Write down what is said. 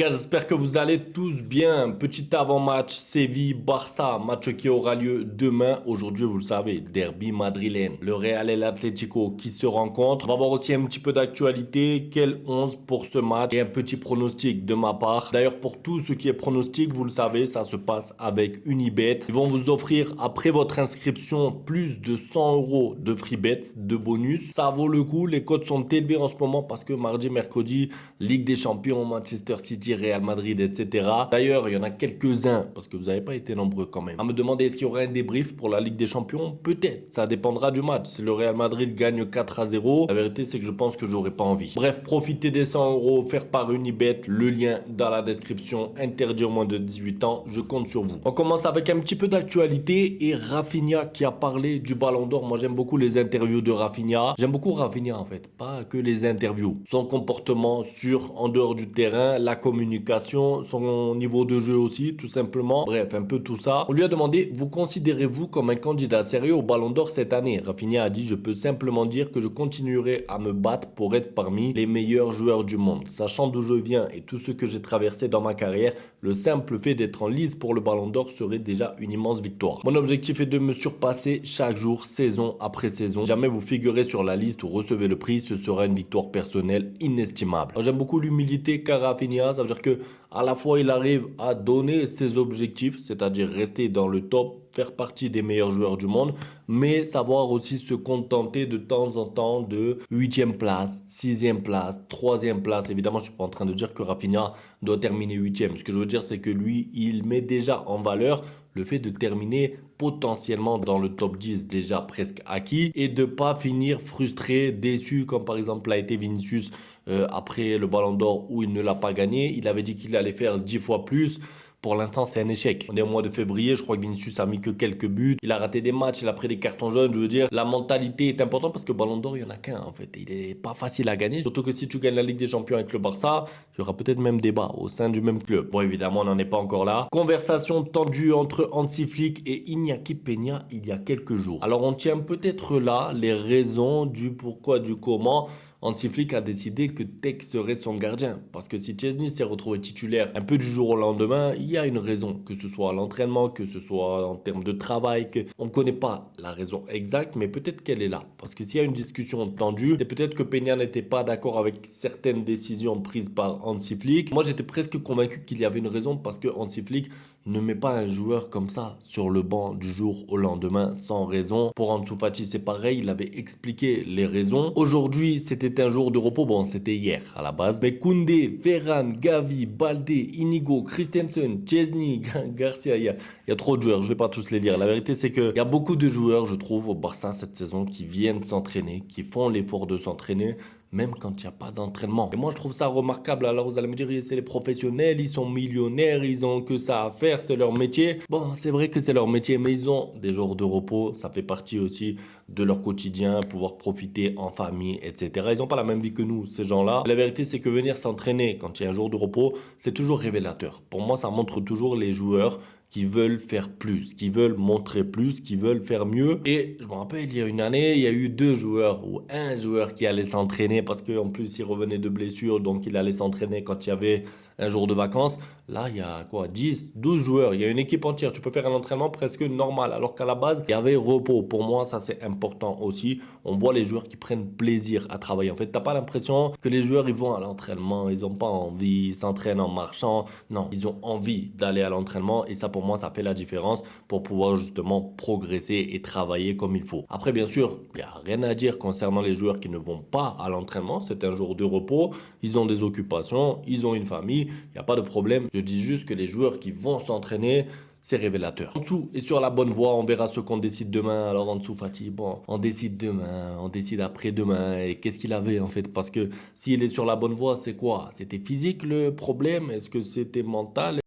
gars, j'espère que vous allez tous bien. Petit avant-match, Séville-Barça, match qui aura lieu demain. Aujourd'hui, vous le savez, derby madrilène. Le Real et l'Atlético qui se rencontrent. On va voir aussi un petit peu d'actualité. Quel 11 pour ce match et un petit pronostic de ma part. D'ailleurs, pour tout ce qui est pronostic, vous le savez, ça se passe avec Unibet. Ils vont vous offrir, après votre inscription, plus de 100 euros de free bet, de bonus. Ça vaut le coup. Les codes sont élevés en ce moment parce que mardi, mercredi, Ligue des Champions, Manchester City, Real Madrid, etc. D'ailleurs, il y en a quelques-uns, parce que vous n'avez pas été nombreux quand même, à me demander est-ce qu'il y aura un débrief pour la Ligue des Champions. Peut-être, ça dépendra du match. Si le Real Madrid gagne 4-0, la vérité c'est que je pense que j'aurais pas envie. Bref, profitez des 100 euros offerts par Unibet, le lien dans la description, interdit aux moins de 18 ans, je compte sur vous. On commence avec un petit peu d'actualité et Rafinha qui a parlé du Ballon d'Or. Moi j'aime beaucoup les interviews de Rafinha. J'aime beaucoup Rafinha en fait, pas que les interviews. Son comportement sur, en dehors du terrain, la communication, son niveau de jeu aussi, tout simplement. Bref, un peu tout ça. On lui a demandé, vous considérez-vous comme un candidat sérieux au Ballon d'Or cette année? Rafinha a dit, je peux simplement dire que je continuerai à me battre pour être parmi les meilleurs joueurs du monde. Sachant d'où je viens et tout ce que j'ai traversé dans ma carrière, le simple fait d'être en lice pour le Ballon d'Or serait déjà une immense victoire. Mon objectif est de me surpasser chaque jour, saison après saison. Jamais vous figurez sur la liste ou recevez le prix, ce sera une victoire personnelle inestimable. J'aime beaucoup l'humilité qu'a Rafinha, ça veut dire que à la fois il arrive à donner ses objectifs, c'est-à-dire rester dans le top, faire partie des meilleurs joueurs du monde, mais savoir aussi se contenter de temps en temps de 8e place, 6e place, 3e place. Évidemment, je suis pas en train de dire que Rafinha doit terminer 8e. Ce que je veux dire, c'est que lui, il met déjà en valeur le fait de terminer potentiellement dans le top 10 déjà presque acquis et de pas finir frustré, déçu comme par exemple a été Vinicius après le Ballon d'Or où il ne l'a pas gagné. Il avait dit qu'il allait faire 10 fois plus. Pour l'instant, c'est un échec. On est au mois de février, je crois que Vinicius a mis que quelques buts. Il a raté des matchs, il a pris des cartons jaunes. Je veux dire, la mentalité est importante parce que Ballon d'Or, il n'y en a qu'un en fait. Il est pas facile à gagner. Surtout que si tu gagnes la Ligue des Champions avec le Barça, il y aura peut-être même débat au sein du même club. Bon, évidemment, on n'en est pas encore là. Conversation tendue entre Hansi Flick et Iñaki Peña il y a quelques jours. Alors, on tient peut-être là les raisons du pourquoi, du comment. Hansi Flick a décidé que Tech serait son gardien. Parce que si Szczęsny s'est retrouvé titulaire un peu du jour au lendemain, il y a une raison. Que ce soit à l'entraînement, que ce soit en termes de travail. On ne connaît pas la raison exacte, mais peut-être qu'elle est là. Parce que s'il y a une discussion tendue, c'est peut-être que Peña n'était pas d'accord avec certaines décisions prises par Hansi Flick. Moi, j'étais presque convaincu qu'il y avait une raison parce que Hansi Flick ne met pas un joueur comme ça sur le banc du jour au lendemain sans raison. Pour Ansu Fati, c'est pareil. Il avait expliqué les raisons. Aujourd'hui, c'était un jour de repos. Bon, c'était hier à la base. Mais Koundé, Ferran, Gavi, Baldé, Inigo, Christensen, Szczęsny, Garcia, il y a trop de joueurs. Je vais pas tous les lire. La vérité, c'est qu'il y a beaucoup de joueurs, je trouve, au Barça cette saison qui viennent s'entraîner, qui font l'effort de s'entraîner, même quand il n'y a pas d'entraînement. Et moi, je trouve ça remarquable. Alors, vous allez me dire, c'est les professionnels, ils sont millionnaires, ils ont que ça à faire, c'est leur métier. Bon, c'est vrai que c'est leur métier, mais ils ont des jours de repos. Ça fait partie aussi de leur quotidien, pouvoir profiter en famille, etc. Ils n'ont pas la même vie que nous, ces gens-là. La vérité, c'est que venir s'entraîner quand il y a un jour de repos, c'est toujours révélateur. Pour moi, ça montre toujours les joueurs qui veulent faire plus, qui veulent montrer plus, qui veulent faire mieux. Et je me rappelle, il y a une année, il y a eu 2 joueurs ou un joueur qui allait s'entraîner parce qu'en plus, il revenait de blessure, donc il allait s'entraîner quand il y avait un jour de vacances. Là, il y a quoi, 10, 12 joueurs. Il y a une équipe entière. Tu peux faire un entraînement presque normal, alors qu'à la base, il y avait repos. Pour moi, ça, c'est important aussi. On voit les joueurs qui prennent plaisir à travailler. En fait, t'as pas l'impression que les joueurs, ils vont à l'entraînement, ils ont pas envie, ils s'entraînent en marchant. Non, ils ont envie d'aller à l'entraînement et ça, pour moi, ça fait la différence pour pouvoir justement progresser et travailler comme il faut. Après, bien sûr, il n'y a rien à dire concernant les joueurs qui ne vont pas à l'entraînement. C'est un jour de repos. Ils ont des occupations, ils ont une famille. Il n'y a pas de problème. Je dis juste que les joueurs qui vont s'entraîner, c'est révélateur. En dessous est sur la bonne voie, on verra ce qu'on décide demain. Alors en dessous, Fatih, bon, on décide demain, on décide après-demain. Et qu'est-ce qu'il avait en fait? Parce que s'il est sur la bonne voie, c'est quoi? C'était physique le problème? Est-ce que c'était mental?